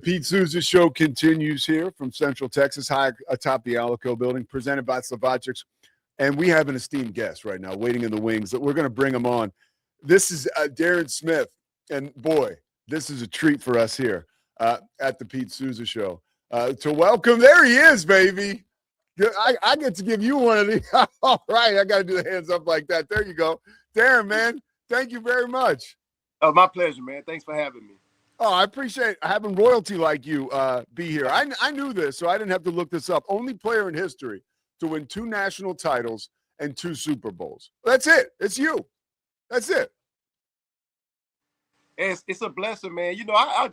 Pete Souza Show continues here from Central Texas, high atop the Alico building, presented by Slovaceks. And we have an esteemed guest right now waiting in the wings that we're going to bring him on. This is Darrin Smith. And boy, this is a treat for us here at the Pete Souza Show. To welcome, there he is, baby. I get to give you one of these. All right, I got to do the hands up like that. There you go. Darrin, man, thank you very much. Oh, my pleasure, man. Thanks for having me. Oh, I appreciate having royalty like you be here. I knew this, so I didn't have to look this up. Only player in history to win 2 national titles and 2 Super Bowls. That's it. It's you. That's it. It's a blessing, man. You know, I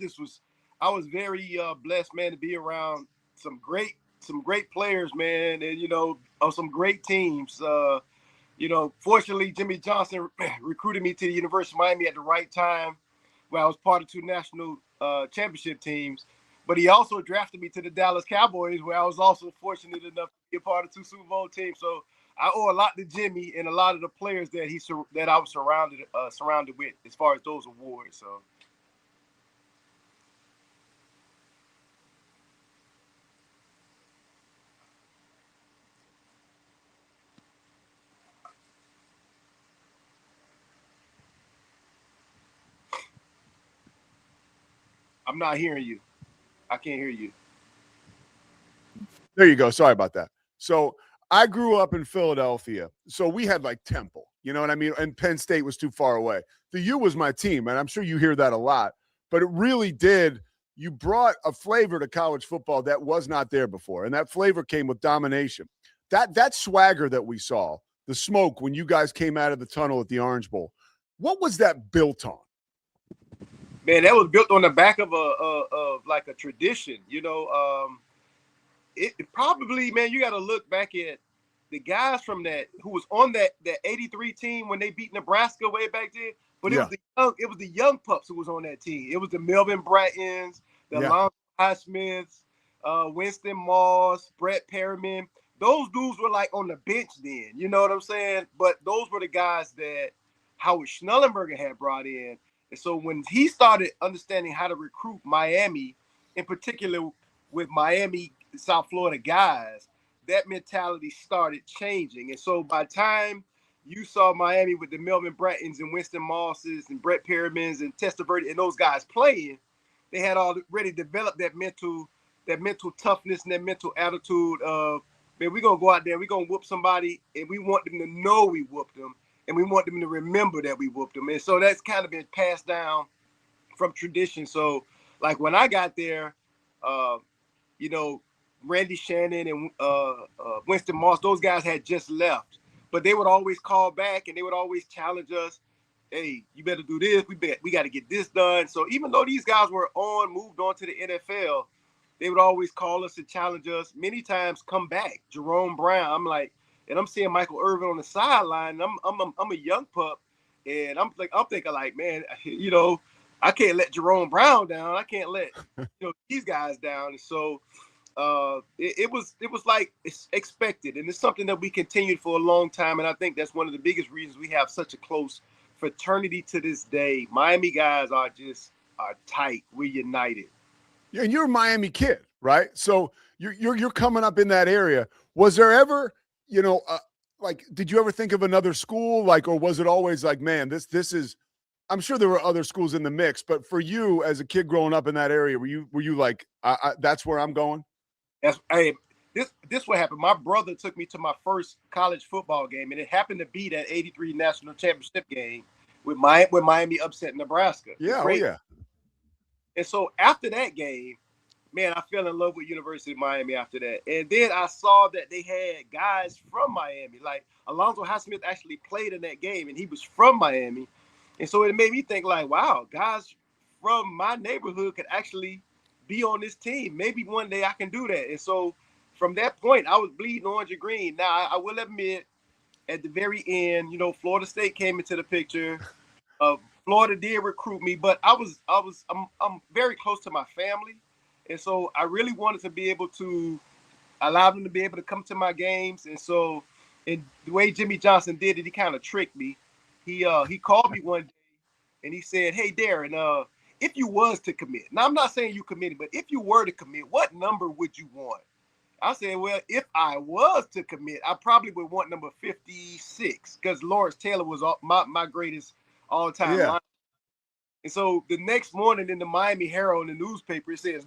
was very blessed, man, to be around some great players, man, and on some great teams. Fortunately, Jimmy Johnson recruited me to the University of Miami at the right time, where I was part of 2 national championship teams. But he also drafted me to the Dallas Cowboys, where I was also fortunate enough to be a part of 2 Super Bowl teams. So I owe a lot to Jimmy and a lot of the players that I was surrounded with as far as those awards. So. I'm not hearing you. I can't hear you. There you go. Sorry about that. So I grew up in Philadelphia. So we had like Temple, you know what I mean? And Penn State was too far away. The U was my team, and I'm sure you hear that a lot. But it really did. You brought a flavor to college football that was not there before, and that flavor came with domination. That swagger that we saw, the smoke when you guys came out of the tunnel at the Orange Bowl, what was that built on? Man, that was built on the back of like a tradition, It probably, man, you got to look back at the guys from who was on that 83 team when they beat Nebraska way back then. But it was the young pups who was on that team. It was the Melvin Brattons, the Alonzo Highsmiths, Winston Moss, Brett Perriman. Those dudes were like on the bench then, you know what I'm saying? But those were the guys that Howard Schnellenberger had brought in. And so when he started understanding how to recruit Miami, in particular with Miami, South Florida guys, that mentality started changing. And so by the time you saw Miami with the Melvin Brattons and Winston Mosses and Brett Perrimans and Testaverde and those guys playing, they had already developed that mental toughness and that mental attitude of, man, we're going to go out there, we're going to whoop somebody, and we want them to know we whooped them. And we want them to remember that we whooped them. And so that's kind of been passed down from tradition. So, like, when I got there, Randy Shannon and Winston Moss, those guys had just left. But they would always call back, and they would always challenge us. Hey, you better do this. We got to get this done. So even though these guys were moved on to the NFL, they would always call us and challenge us. Many times come back. Jerome Brown, and I'm seeing Michael Irvin on the sideline. I'm a young pup, and I'm thinking like, man, I can't let Jerome Brown down. I can't let these guys down. And so it was like it's expected, and it's something that we continued for a long time. And I think that's one of the biggest reasons we have such a close fraternity to this day. Miami guys are tight. We're united. Yeah, and you're a Miami kid, right? So you're coming up in that area. Was there ever did you ever think of another school, or was it always like, man, this is, I'm sure there were other schools in the mix, but for you as a kid growing up in that area, were you like, that's where I'm going? This what happened. My brother took me to my first college football game, and it happened to be that 83 national championship game with Miami upset Nebraska. Yeah, And so after that game, man, I fell in love with University of Miami after that. And then I saw that they had guys from Miami. Like Alonzo Highsmith actually played in that game, and he was from Miami. And so it made me think like, wow, guys from my neighborhood could actually be on this team. Maybe one day I can do that. And so from that point, I was bleeding orange and green. Now, I will admit, at the very end, Florida State came into the picture. Florida did recruit me, but I'm very close to my family. And so I really wanted to be able to allow them to be able to come to my games. And so, and the way Jimmy Johnson did it, he kind of tricked me. He called me one day and he said, "Hey, Darrin, if you was to commit. Now I'm not saying you committed, but if you were to commit, what number would you want? I said, well, if I was to commit, I probably would want number 56 because Lawrence Taylor was my greatest all-time Yeah. line. And so the next morning in the Miami Herald in the newspaper, it says,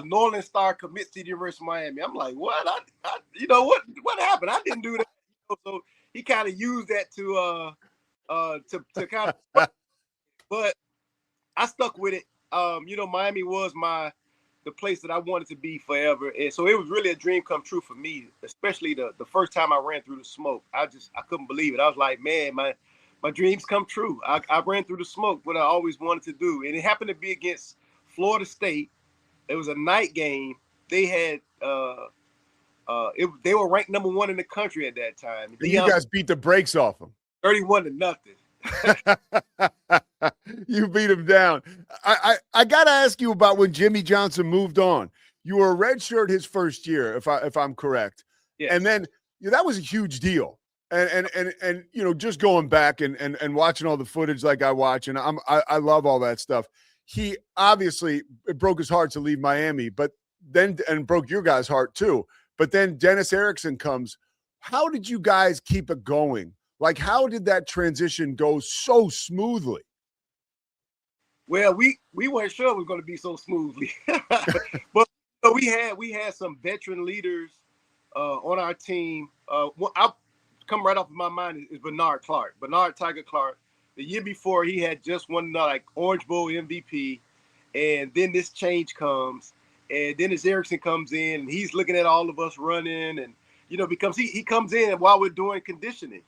Norland Star commits to the University of Miami. I'm like, what? You know, what happened? I didn't do that. So he kind of used that to kind of, but I stuck with it. You know, Miami was the place that I wanted to be forever. And so it was really a dream come true for me, especially the first time I ran through the smoke. I couldn't believe it. I was like, man, my dreams come true. I ran through the smoke, what I always wanted to do. And it happened to be against Florida State. It was a night game. They had they were ranked number 1 in the country at that time. And you guys beat the brakes off them. 31-0. You beat him down. I got to ask you about when Jimmy Johnson moved on. You were a redshirt his first year, if I'm correct. Yes. And then that was a huge deal. And you know, just going back and watching all the footage like I watch, and I love all that stuff. He obviously, it broke his heart to leave Miami, but then, and broke your guys' heart too. But then Dennis Erickson comes. How did you guys keep it going? Like, how did that transition go so smoothly? Well, we weren't sure it was going to be so smoothly, but we had some veteran leaders on our team. I'll come right off of my mind is Bernard Tiger Clark. The year before, he had just won like Orange Bowl MVP, and then this change comes, and Dennis Erickson comes in, and he's looking at all of us running, and you know, because he comes in while we're doing conditioning,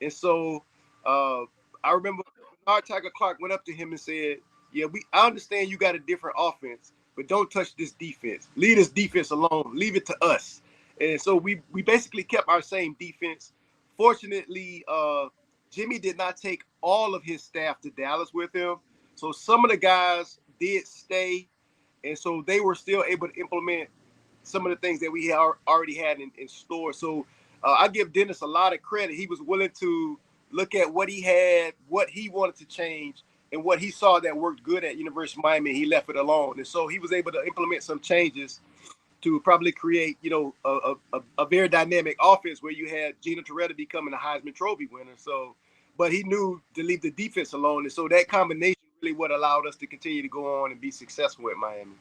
and so I remember Bernard Tiger Clark went up to him and said, "Yeah, I understand you got a different offense, but don't touch this defense. Leave this defense alone. Leave it to us." And so we basically kept our same defense. Fortunately, Jimmy did not take all of his staff to Dallas with him. So some of the guys did stay. And so they were still able to implement some of the things that we already had in store. So I give Dennis a lot of credit. He was willing to look at what he had, what he wanted to change, and what he saw that worked good at University of Miami. He left it alone. And so he was able to implement some changes to probably create, you know, a very dynamic offense where you had Gino Torretta becoming a Heisman Trophy winner. So, but he knew to leave the defense alone. And so that combination really what allowed us to continue to go on and be successful at Miami.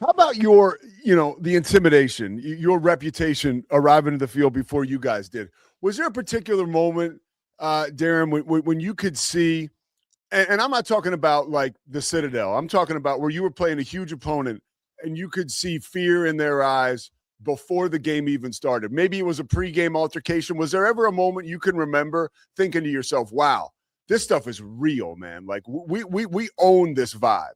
How about your, you know, the intimidation, your reputation arriving in the field before you guys did? Was there a particular moment, Darrin, when you could see, and I'm not talking about like the Citadel, I'm talking about where you were playing a huge opponent and you could see fear in their eyes before the game even started? Maybe it was a pregame altercation. Was there ever a moment you can remember thinking to yourself, wow, this stuff is real, man? Like we own this vibe.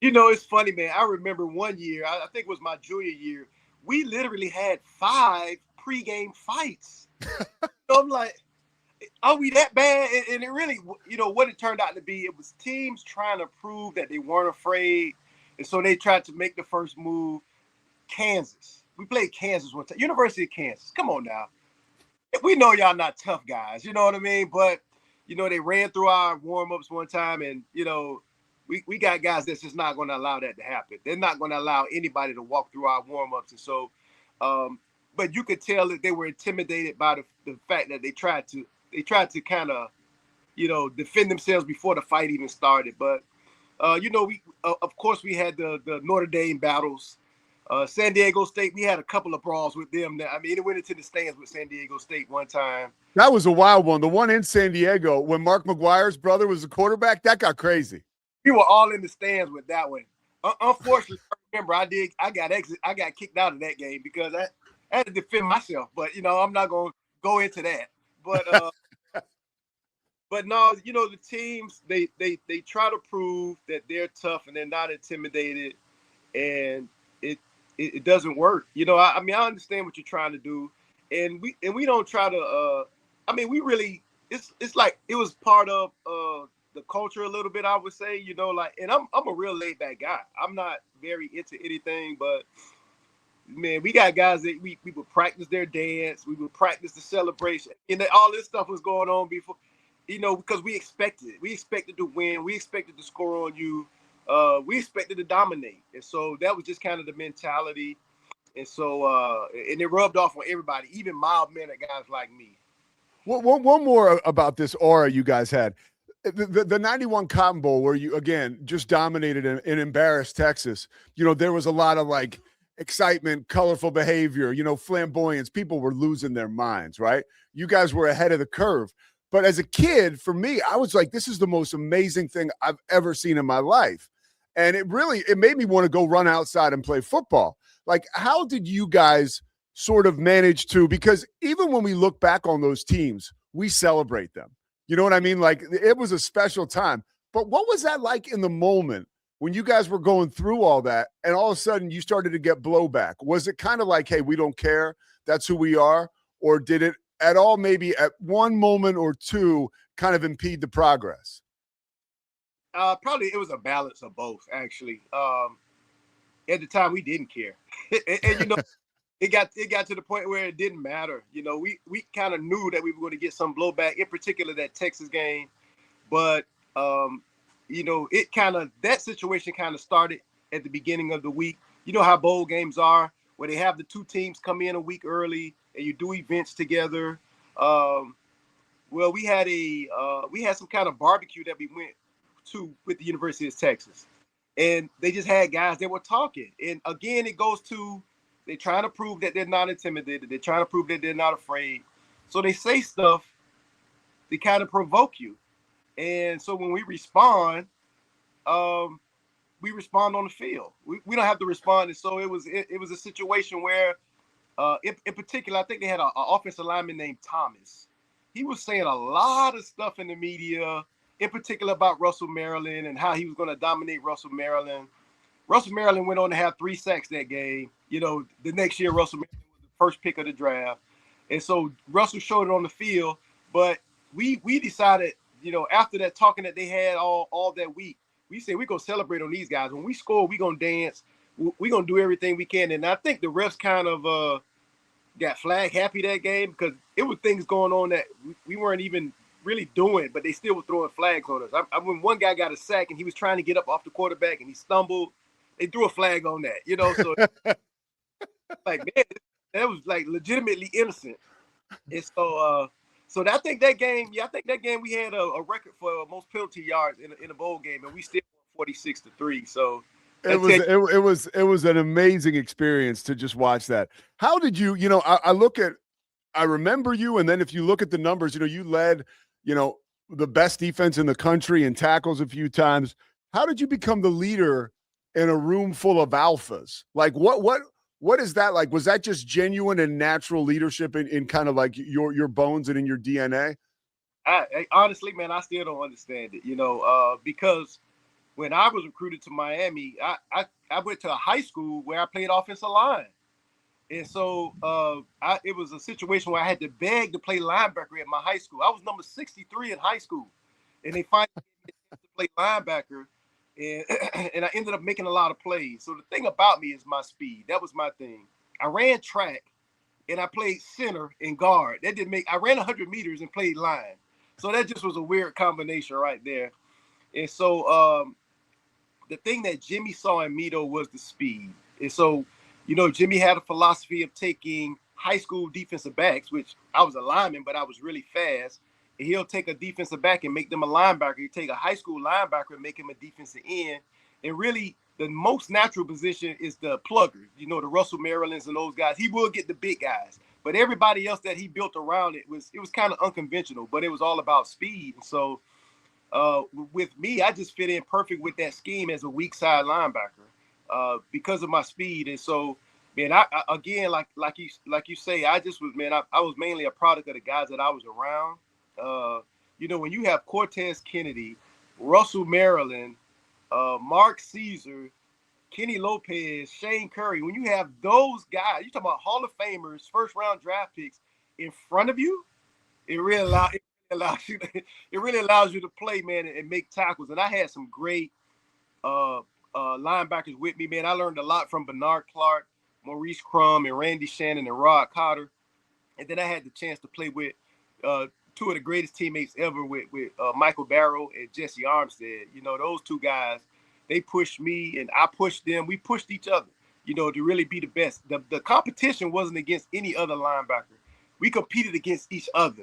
You know, it's funny, man. I remember one year, I think it was my junior year, we literally had 5 pregame fights. So I'm like, are we that bad? And it really, you know, what it turned out to be, it was teams trying to prove that they weren't afraid. And so they tried to make the first move. Kansas. We played Kansas one time. University of Kansas. Come on now. We know y'all not tough guys. You know what I mean? But, you know, they ran through our warm-ups one time, and, you know, we got guys that's just not going to allow that to happen. They're not going to allow anybody to walk through our warm-ups. And so, but you could tell that they were intimidated by the fact that they tried to kind of, you know, defend themselves before the fight even started. But, you know, of course we had the Notre Dame battles. San Diego State, we had a couple of brawls with them. I mean, it went into the stands with San Diego State one time. That was a wild one. The one in San Diego when Mark McGuire's brother was the quarterback, that got crazy. We were all in the stands with that one. Unfortunately, I remember I got kicked out of that game because I had to defend myself. But, you know, I'm not going to go into that. But but no, you know, the teams, they try to prove that they're tough and they're not intimidated, and it doesn't work. You know, I mean, I understand what you're trying to do, and we don't try to. I mean, we really, it's like it was part of the culture a little bit, I would say. You know, like, and I'm a real laid back guy. I'm not very into anything, but man, we got guys that we would practice their dance, we would practice the celebration, and all this stuff was going on before. You know, because we expected it. We expected to win. We expected to score on you. we expected to dominate. And so that was just kind of the mentality. And so, and it rubbed off on everybody, even mild-mannered guys like me. One more about this aura you guys had. The 91 Cotton Bowl, where you, again, just dominated and embarrassed Texas. There was a lot of like excitement, colorful behavior, flamboyance. People were losing their minds, right? You guys were ahead of the curve. But as a kid, for me, I was like, this is the most amazing thing I've ever seen in my life. And it made me want to go run outside and play football. Like, how did you guys sort of manage to, because even when we look back on those teams, we celebrate them. You know what I mean? Like, it was a special time. But what was that like in the moment when you guys were going through all that and all of a sudden you started to get blowback? Was it kind of like, hey, we don't care, that's who we are? Or did it at all, maybe at one moment or two, kind of impede the progress? Probably it was a balance of both, actually. At the time, we didn't care. and it got to the point where it didn't matter. We kind of knew that we were going to get some blowback, in particular that Texas game. But that situation kind of started at the beginning of the week. You know how bowl games are, where they have the two teams come in a week early and you do events together. Well, we had some kind of barbecue that we went to with the University of Texas, and they just had guys that were talking. And again, it goes to, they're trying to prove that they're not intimidated. They're trying to prove that they're not afraid. So they say stuff to kind of provoke you. And so when we respond on the field. We don't have to respond. And so it was a situation where, in particular, I think they had an offensive lineman named Thomas. He was saying a lot of stuff in the media, in particular about Russell Maryland and how he was going to dominate Russell Maryland. Russell Maryland went on to have 3 sacks that game. The next year, Russell Maryland was the first pick of the draft. And so Russell showed it on the field. But we decided, after that talking that they had all that week, we said we're going to celebrate on these guys. When we score, we're going to dance. We're going to do everything we can. And I think the refs kind of got flag happy that game because it was things going on that we weren't even really doing, but they still were throwing flags on us. When one guy got a sack and he was trying to get up off the quarterback and he stumbled, they threw a flag on that, so like, man, that was like legitimately innocent. And so I think that game we had a record for most penalty yards in a bowl game, and we still won 46-3. So it was an amazing experience to just watch that. How did you, I remember you, and then if you look at the numbers, you led, the best defense in the country in tackles a few times. How did you become the leader in a room full of alphas? Like, what is that like? Was that just genuine and natural leadership in kind of like your bones and in your DNA? I honestly, man, I still don't understand it, because when I was recruited to Miami, I went to a high school where I played offensive line. And so it was a situation where I had to beg to play linebacker at my high school. I was number 63 in high school. And they finally gave me to play linebacker. And I ended up making a lot of plays. So the thing about me is my speed. That was my thing. I ran track and I played center and guard. I ran 100 meters and played line. So that just was a weird combination right there. And so the thing that Jimmy saw in me, though, was the speed. And so, Jimmy had a philosophy of taking high school defensive backs, which I was a lineman, but I was really fast. And he'll take a defensive back and make them a linebacker. He'll take a high school linebacker and make him a defensive end. And really, the most natural position is the plugger, the Russell Marylands and those guys. He will get the big guys. But everybody else that he built around it was kind of unconventional, but it was all about speed. And so with me, I just fit in perfect with that scheme as a weak side linebacker because of my speed. And so, man, I again, like you say, I just was, man, I was mainly a product of the guys that I was around. When you have Cortez Kennedy, Russell Maryland, Mark Caesar, Kenny Lopez, Shane Curry, when you have those guys, you talking about Hall of Famers, first round draft picks in front of you, it really allows you to play, man, and make tackles. And I had some great linebackers with me, man. I learned a lot from Bernard Clark, Maurice Crum, and Randy Shannon and Rod Cotter. And then I had the chance to play with two of the greatest teammates ever with Michael Barrow and Jesse Armstead. Those two guys, They pushed me and I pushed them. We pushed each other, to really be the best. The competition wasn't against any other linebacker. We competed against each other.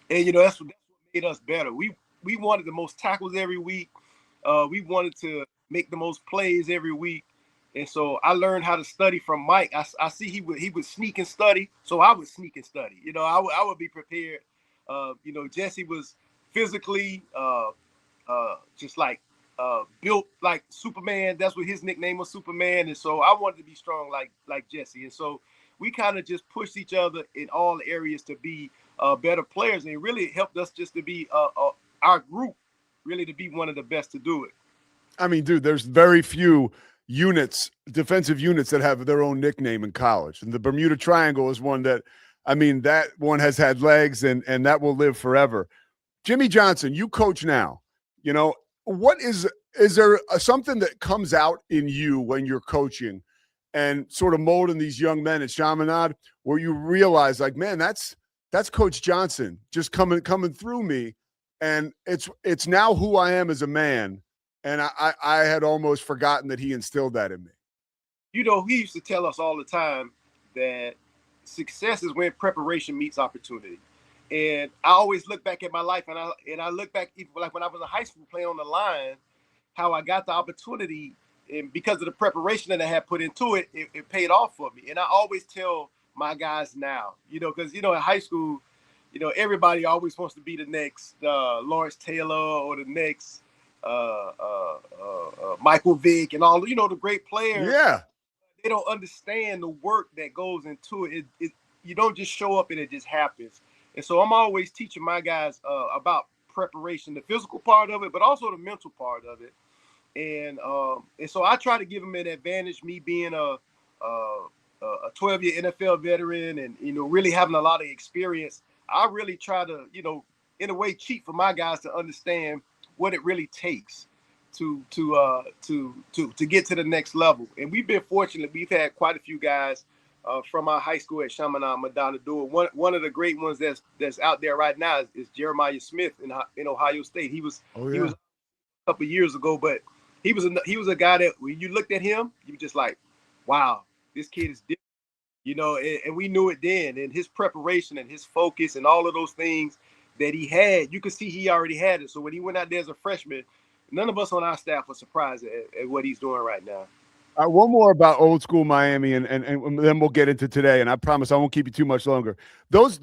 And, that's what made us better. We wanted the most tackles every week. We wanted to make the most plays every week. And so I learned how to study from Mike. I see he would sneak and study, so I would sneak and study. I would be prepared. Jesse was physically just like built like Superman. That's what his nickname was, Superman. And so I wanted to be strong like Jesse. And so we kind of just pushed each other in all areas to be better players, and it really helped us just to be our group really to be one of the best to do it. I mean, dude, there's very few defensive units that have their own nickname in college. And the Bermuda Triangle is one that, that one has had legs and that will live forever. Jimmy Johnson, you coach now. What is there something that comes out in you when you're coaching and sort of molding these young men at Chaminade where you realize like, man, that's Coach Johnson just coming through me. And it's now who I am as a man. And I had almost forgotten that he instilled that in me. He used to tell us all the time that success is when preparation meets opportunity. And I always look back at my life, and I look back even like when I was in high school playing on the line, how I got the opportunity, and because of the preparation that I had put into it, it paid off for me. And I always tell my guys now, because in high school, everybody always wants to be the next Lawrence Taylor or the next Michael Vick and all, the great players. Yeah. They don't understand the work that goes into it. You don't just show up and it just happens. And so I'm always teaching my guys about preparation, the physical part of it, but also the mental part of it. And so I try to give them an advantage, me being a 12-year NFL veteran and, really having a lot of experience. I really try to, in a way, cheat for my guys to understand what it really takes to get to the next level. And we've been fortunate. We've had quite a few guys from our high school at Chaminade Madonna do it. One of the great ones that's out there right now is Jeremiah Smith in Ohio State. He was a couple of years ago, but he was a guy that when you looked at him, you were just like, wow, this kid is different, and we knew it then. And his preparation and his focus and all of those things that he had, you could see he already had it. So when he went out there as a freshman, none of us on our staff were surprised at what he's doing right now. One more about old school Miami, and then we'll get into today. And I promise I won't keep you too much longer. Those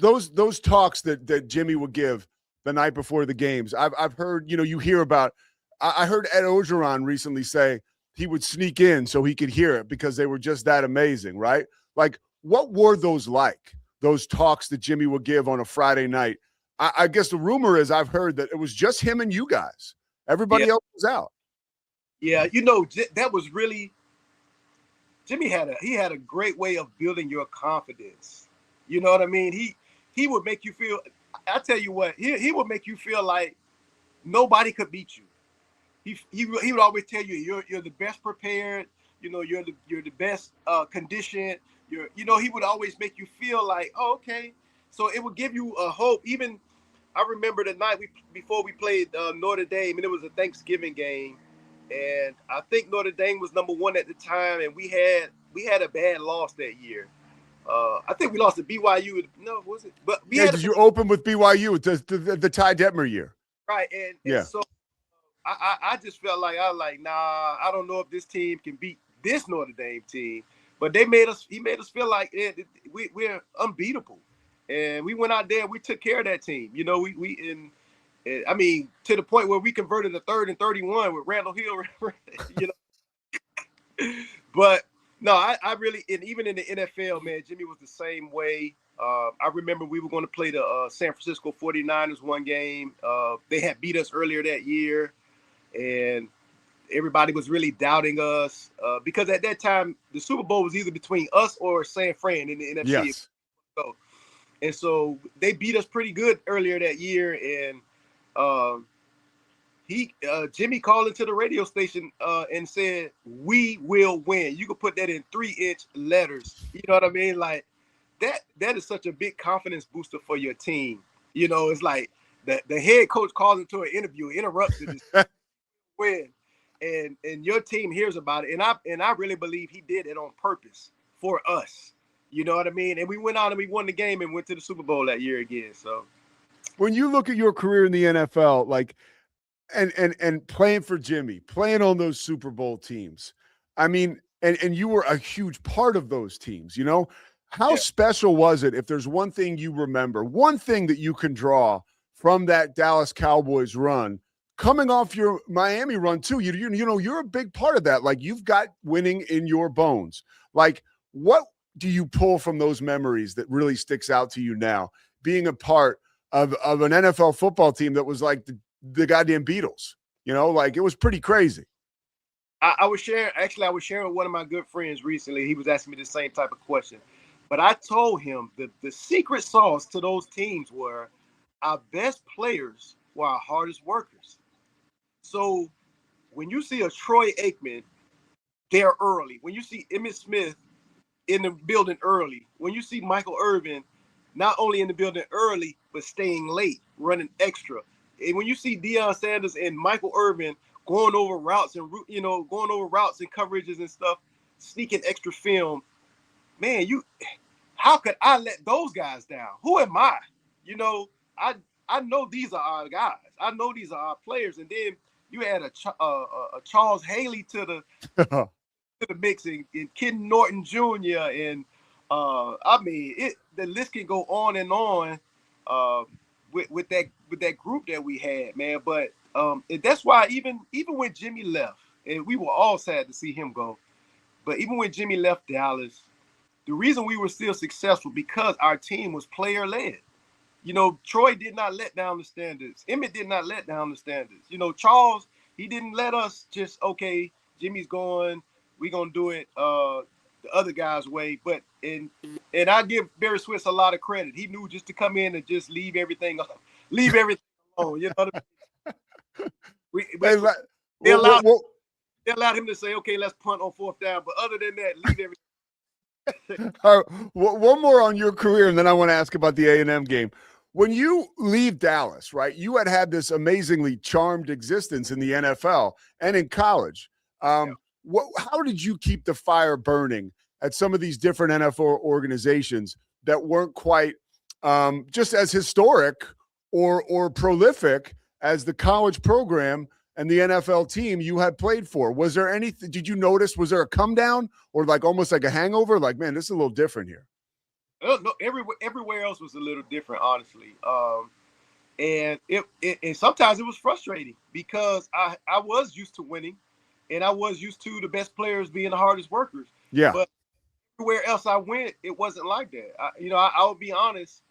talks that Jimmy would give the night before the games, I've heard. You hear about. I heard Ed Ogeron recently say he would sneak in so he could hear it because they were just that amazing, right? Like, what were those like? Those talks that Jimmy would give on a Friday night. I guess the rumor is I've heard that it was just him and you guys. Everybody else was out. Yeah, that was really. Jimmy had a great way of building your confidence. You know what I mean? He would make you feel. I tell you what, he would make you feel like nobody could beat you. He would always tell you you're the best prepared. You're the best conditioned. He would always make you feel like, oh, okay. So it would give you a hope. Even I remember the night before we played Notre Dame, and it was a Thanksgiving game. And I think Notre Dame was number 1 at the time, and we had a bad loss that year. I think we lost to BYU. No, was it? But did you open with BYU the Ty Detmer year? Right, and so I just felt like nah, I don't know if this team can beat this Notre Dame team. But he made us feel like we're unbeatable, and we went out there and we took care of that team. I mean, to the point where we converted a 3rd and 31 with Randall Hill, But no, I really, and even in the NFL, man, Jimmy was the same way. I remember we were going to play the San Francisco 49ers one game. They had beat us earlier that year, and everybody was really doubting us because at that time, the Super Bowl was either between us or San Fran in the NFC. Yes. And so they beat us pretty good earlier that year, and Jimmy called into the radio station and said, "We will win." You could put that in 3-inch letters. You know what I mean? Like that is such a big confidence booster for your team. It's like the head coach calls into an interview, interrupts it, win. and your team hears about it, and I really believe he did it on purpose for us. You know what I mean? And we went out and we won the game and went to the Super Bowl that year again. So when you look at your career in the NFL, like and playing for Jimmy, playing on those Super Bowl teams, I mean, and you were a huge part of those teams, you know. How yeah. special was it, if there's one thing you remember, one thing that you can draw from that Dallas Cowboys run, coming off your Miami run too? You know, you're a big part of that. Like, you've got winning in your bones. Like, what do you pull from those memories that really sticks out to you now, being a part of an NFL football team that was like the goddamn Beatles? You know, like, it was pretty crazy. I was sharing with one of my good friends recently. He was asking me the same type of question. But I told him that the secret sauce to those teams were our best players were our hardest workers. So when you see a Troy Aikman there early, when you see Emmitt Smith in the building early, when you see Michael Irvin not only in the building early, but staying late, running extra. And when you see Deion Sanders and Michael Irvin going over routes and coverages and stuff, sneaking extra film, man, how could I let those guys down? Who am I? You know, I know these are our guys. I know these are our players. And then you add a Charles Haley to the mix, and Ken Norton Jr. and I mean, the list can go on and on with that group that we had, man. But that's why even when Jimmy left, and we were all sad to see him go, but even when Jimmy left Dallas, the reason we were still successful because our team was player led. You know, Troy did not let down the standards. Emmett did not let down the standards. You know, Charles, he didn't let us just, okay, Jimmy's going, we're gonna do it the other guy's way. But and I give Barry Swiss a lot of credit. He knew just to come in and just leave everything alone. You know what I mean? They allowed him to say, okay, let's punt on fourth down. But other than that, leave everything. All right, one more on your career, and then I want to ask about the A&M game. When you leave Dallas, right, you had this amazingly charmed existence in the NFL and in college. How did you keep the fire burning at some of these different NFL organizations that weren't quite just as historic or prolific as the college program and the NFL team you had played for? Was there anything, did you notice, was there a come down or like almost like a hangover? Like, man, this is a little different here. No, everywhere else was a little different, honestly. And and sometimes it was frustrating because I was used to winning and I was used to the best players being the hardest workers. Yeah. But everywhere else I went, it wasn't like that. I will be honest.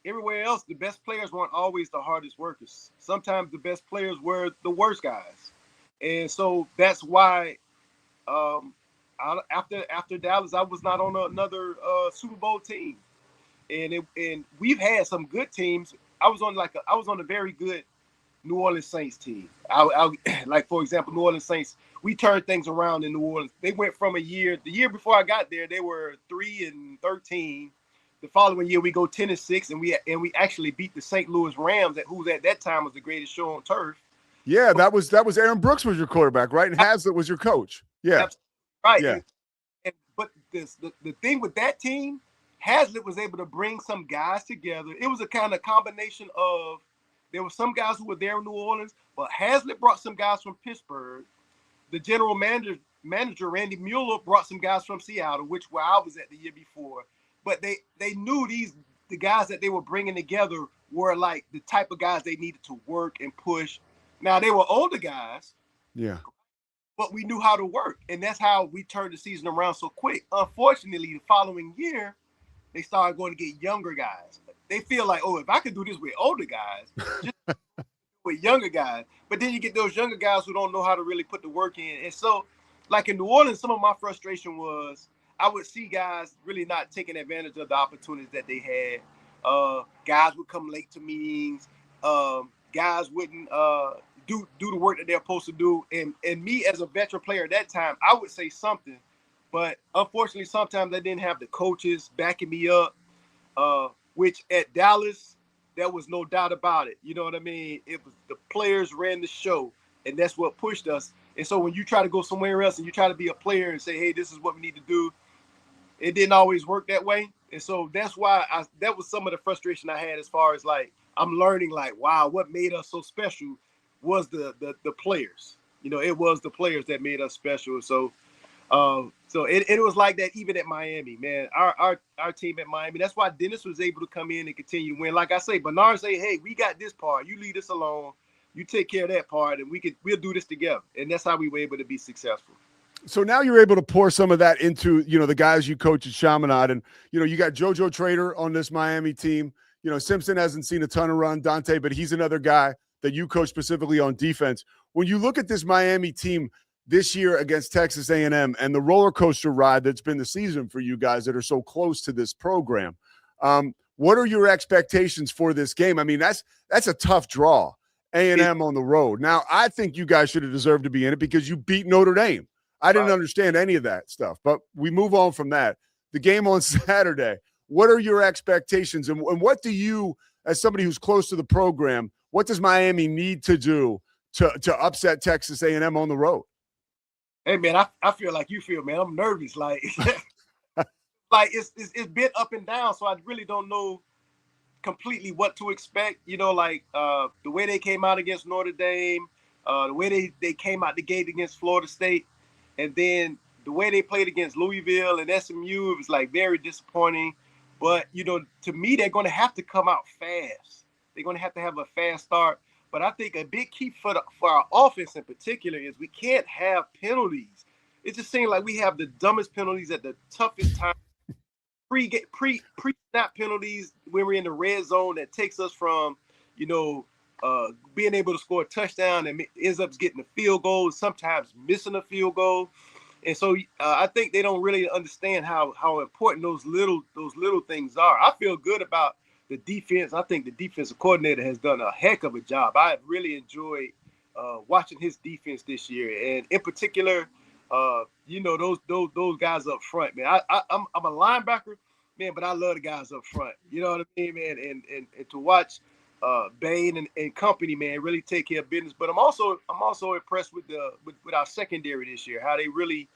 Everywhere else, the best players weren't always the hardest workers. Sometimes the best players were the worst guys. And so that's why after Dallas, I was not on another Super Bowl team. And we've had some good teams. I was on a very good New Orleans Saints team. Like, for example, New Orleans Saints, we turned things around in New Orleans. They went from the year before I got there, they were 3-13. The following year, we go 10-6, and we actually beat the St. Louis Rams, who at that time was the greatest show on turf. Yeah, that was Aaron Brooks was your quarterback, right? And Haslett was your coach. Yeah, right. Yeah. But the thing with that team, Haslett was able to bring some guys together. It was a kind of combination of, there were some guys who were there in New Orleans, but Haslett brought some guys from Pittsburgh. The general manager Randy Mueller brought some guys from Seattle, where I was at the year before. But they knew the guys that they were bringing together were like the type of guys they needed to work and push. Now, they were older guys. Yeah. But we knew how to work. And that's how we turned the season around so quick. Unfortunately, the following year, they started going to get younger guys. They feel like, oh, if I could do this with older guys, just with younger guys. But then you get those younger guys who don't know how to really put the work in. And so, like in New Orleans, some of my frustration was I would see guys really not taking advantage of the opportunities that they had. Guys would come late to meetings. Guys wouldn't do the work that they're supposed to do. And me as a veteran player at that time, I would say something. But unfortunately, sometimes I didn't have the coaches backing me up, which at Dallas, there was no doubt about it. You know what I mean? It was the players ran the show, and that's what pushed us. And so when you try to go somewhere else and you try to be a player and say, hey, this is what we need to do, it didn't always work that way. And so that's why that was some of the frustration I had as far as like, I'm learning like, wow, what made us so special was the players. You know, it was the players that made us special. So it was like that even at Miami, man. Our team at Miami. That's why Dennis was able to come in and continue to win. Like I say, Bernard say, hey, we got this part. You leave us alone. You take care of that part, and we'll do this together. And that's how we were able to be successful. So now you're able to pour some of that into, you know, the guys you coach at Chaminade. And, you know, you got JoJo Trader on this Miami team. You know, Simpson hasn't seen a ton of run, Dante, but he's another guy that you coach specifically on defense. When you look at this Miami team this year against Texas A&M and the roller coaster ride that's been the season for you guys that are so close to this program, what are your expectations for this game? I mean, that's a tough draw, A&M on the road. Now, I think you guys should have deserved to be in it because you beat Notre Dame. I didn't understand any of that stuff, but we move on from that. The game on Saturday, what are your expectations? And what do you, as somebody who's close to the program, what does Miami need to do to upset Texas A&M on the road? Hey, man, I feel like you feel, man. I'm nervous. Like, like it's been up and down, so I really don't know completely what to expect. You know, like the way they came out against Notre Dame, the way they came out the gate against Florida State, and then the way they played against Louisville and SMU, it was like very disappointing. But, you know, to me, they're going to have to come out fast. They're going to have a fast start. But I think a big key for our offense in particular is we can't have penalties. It just seems like we have the dumbest penalties at the toughest time. Pre-snap penalties when we're in the red zone that takes us from, you know, being able to score a touchdown and ends up getting a field goal, sometimes missing a field goal. And so I think they don't really understand how important those little things are. I feel good about the defense. I think the defensive coordinator has done a heck of a job. I really enjoyed watching his defense this year, and in particular, you know, those guys up front, man. I'm a linebacker, man, but I love the guys up front. You know what I mean, man? And to watch Bain and company, man, really take care of business. But I'm also impressed with our secondary this year, how they really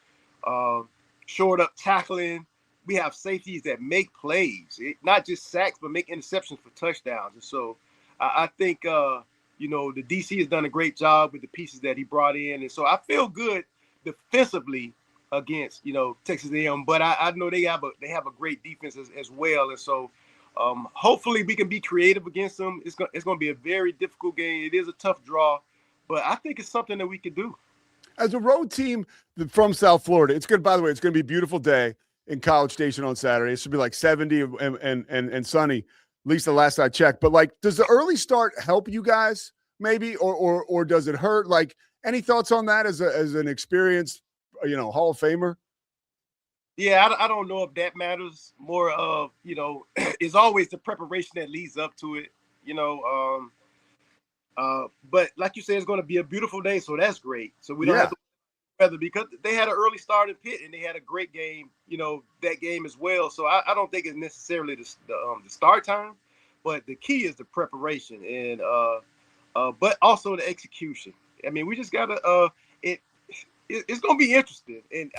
shored up tackling. We have safeties that make plays, not just sacks, but make interceptions for touchdowns. And so I think, you know, the DC has done a great job with the pieces that he brought in. And so I feel good defensively against, you know, Texas A&M, but I know they have a great defense as well. And so hopefully we can be creative against them. It's going to be a very difficult game. It is a tough draw, but I think it's something that we could do. As a road team from South Florida, it's good. By the way, it's going to be a beautiful day in College Station on Saturday. It should be like 70 and sunny, at least the last I checked. But like, does the early start help you guys maybe, or does it hurt? Like, any thoughts on that as an experienced, you know, Hall of Famer? Yeah, I don't know if that matters. More of, you know, it's always the preparation that leads up to it, you know. But like you said, it's going to be a beautiful day, so that's great. So we don't have to weather, because they had an early start in Pitt and they had a great game, you know, that game as well. So I don't think it's necessarily the start time, but the key is the preparation and but also the execution. I mean, we just gotta it's gonna be interesting. And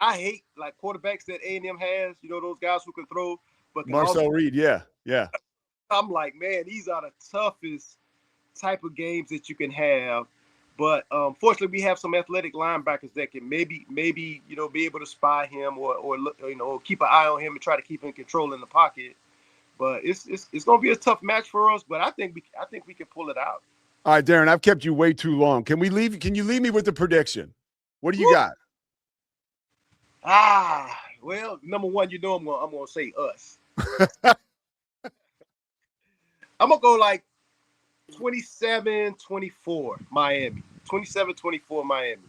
I hate like quarterbacks that A&M has, you know, those guys who can throw, but Marcel Reed, yeah. I'm like, man, these are the toughest type of games that you can have. But fortunately, we have some athletic linebackers that can maybe you know, be able to spy him or look, you know, keep an eye on him and try to keep him in control in the pocket. But it's going to be a tough match for us. But I think we can pull it out. All right, Darrin, I've kept you way too long. Can you leave me with the prediction? What do you got? Well, number one, you know, I'm gonna say us. I'm gonna go like 27-24 Miami. 27-24 Miami.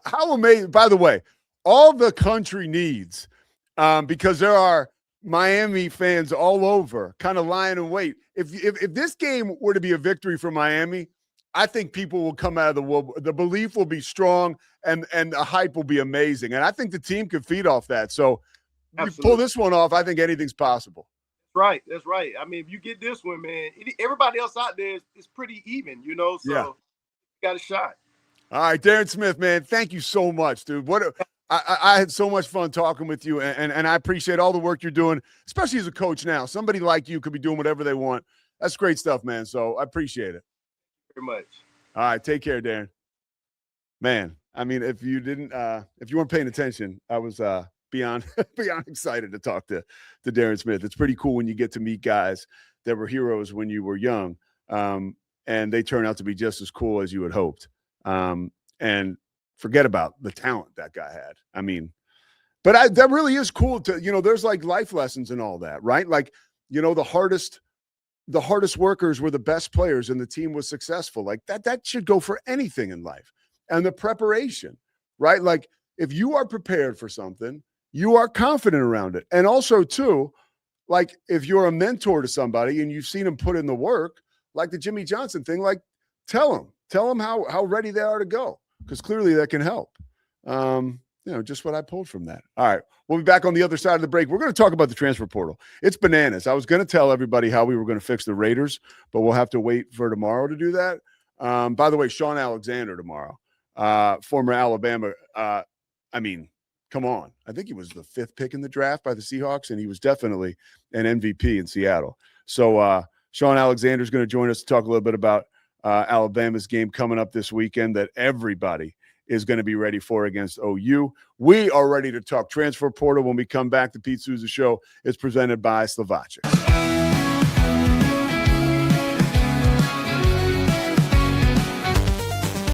How amazing. By the way, all the country needs, because there are Miami fans all over kind of lying in wait. If this game were to be a victory for Miami, I think people will come out of the wood. The belief will be strong and the hype will be amazing. And I think the team could feed off that. So you pull this one off, I think anything's possible. Right. That's right. I mean, if you get this one, man, everybody else out there is pretty even, you know, so you got a shot. All right, Darrin Smith, man, thank you so much, dude. I had so much fun talking with you, and I appreciate all the work you're doing, especially as a coach now. Somebody like you could be doing whatever they want. That's great stuff, man. So I appreciate it. Very much. All right, take care, Darrin. Man, I mean, if you weren't paying attention, I was beyond excited to talk to Darrin Smith. It's pretty cool when you get to meet guys that were heroes when you were young, and they turn out to be just as cool as you had hoped. And forget about the talent that guy had. I mean, but that really is cool to, there's like life lessons and all that, right? Like, the hardest workers were the best players and the team was successful. Like that should go for anything in life. And the preparation, right? Like if you are prepared for something, you are confident around it. And also too, like if you're a mentor to somebody and you've seen them put in the work, like the Jimmy Johnson thing, like tell them how ready they are to go. Because clearly that can help. Just what I pulled from that. All right. We'll be back on the other side of the break. We're going to talk about the transfer portal. It's bananas. I was going to tell everybody how we were going to fix the Raiders, but we'll have to wait for tomorrow to do that. By the way, Sean Alexander tomorrow, former Alabama. Come on. I think he was the 5th pick in the draft by the Seahawks, and he was definitely an MVP in Seattle. So Sean Alexander is going to join us to talk a little bit about Alabama's game coming up this weekend that everybody is going to be ready for against OU. We are ready to talk transfer portal when we come back. The Pete Souza Show is presented by Slovakia.